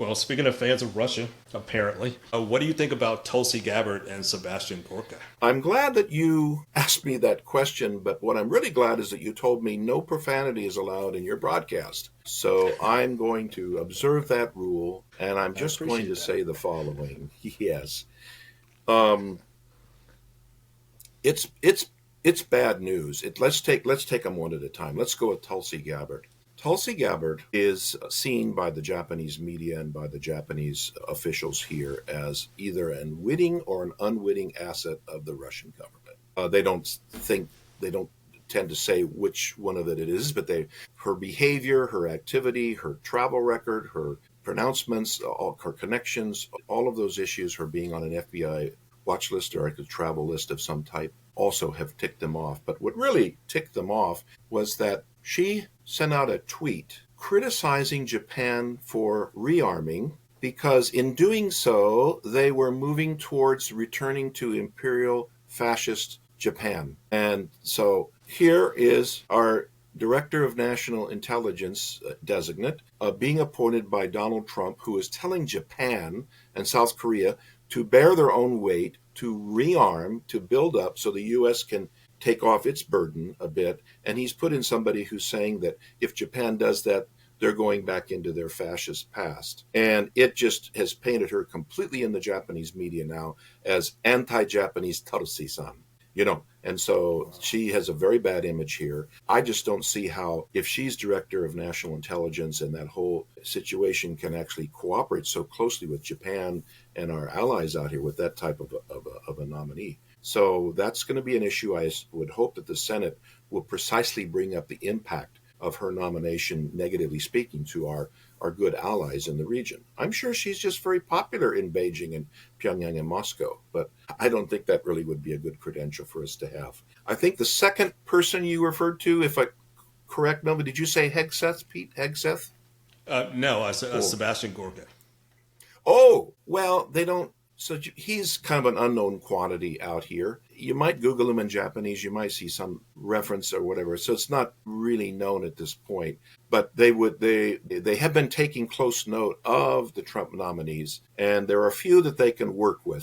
Well, speaking of fans of Russia, apparently, what do you think about Tulsi Gabbard and Sebastian Gorka? I'm glad that you asked me that question, but what I'm really glad is that you told me no profanity is allowed in your broadcast. So I'm going to observe that rule, and I'm I just going to appreciate that. say the following. Yes. Um, it's bad news. Let's take them one at a time. Let's go with Tulsi Gabbard. Tulsi Gabbard is seen by the Japanese media and by the Japanese officials here as either an witting or an unwitting asset of the Russian government. They don't tend to say which one of it is, but her behavior, her activity, her travel record, her pronouncements, all her connections, all of those issues, her being on an FBI watch list or a travel list of some type, also have ticked them off. But what really ticked them off was that she sent out a tweet criticizing Japan for rearming because in doing so, they were moving towards returning to imperial fascist Japan. And so here is our Director of National Intelligence designate being appointed by Donald Trump, who is telling Japan and South Korea to bear their own weight, to rearm, to build up so the U.S. can take off its burden a bit. And he's put in somebody who's saying that if Japan does that, they're going back into their fascist past. And it just has painted her completely in the Japanese media now as anti-Japanese Tulsi-san. And so she has a very bad image here. I just don't see how, if she's director of national intelligence and that whole situation can actually cooperate so closely with Japan and our allies out here with that type of a nominee. So that's going to be an issue. I would hope that the Senate will precisely bring up the impact of her nomination, negatively speaking, to our good allies in the region. I'm sure she's just very popular in Beijing and Pyongyang and Moscow, but I don't think that really would be a good credential for us to have. I think the second person you referred to, if I correct, Melvin, did you say Hegseth, Pete? Hegseth? No, I said Oh, Sebastian Gorka. Oh, well, they don't. So he's kind of an unknown quantity out here. You might Google him in Japanese. You might see some reference or whatever. So it's not really known at this point. But they have been taking close note of the Trump nominees, and there are a few that they can work with.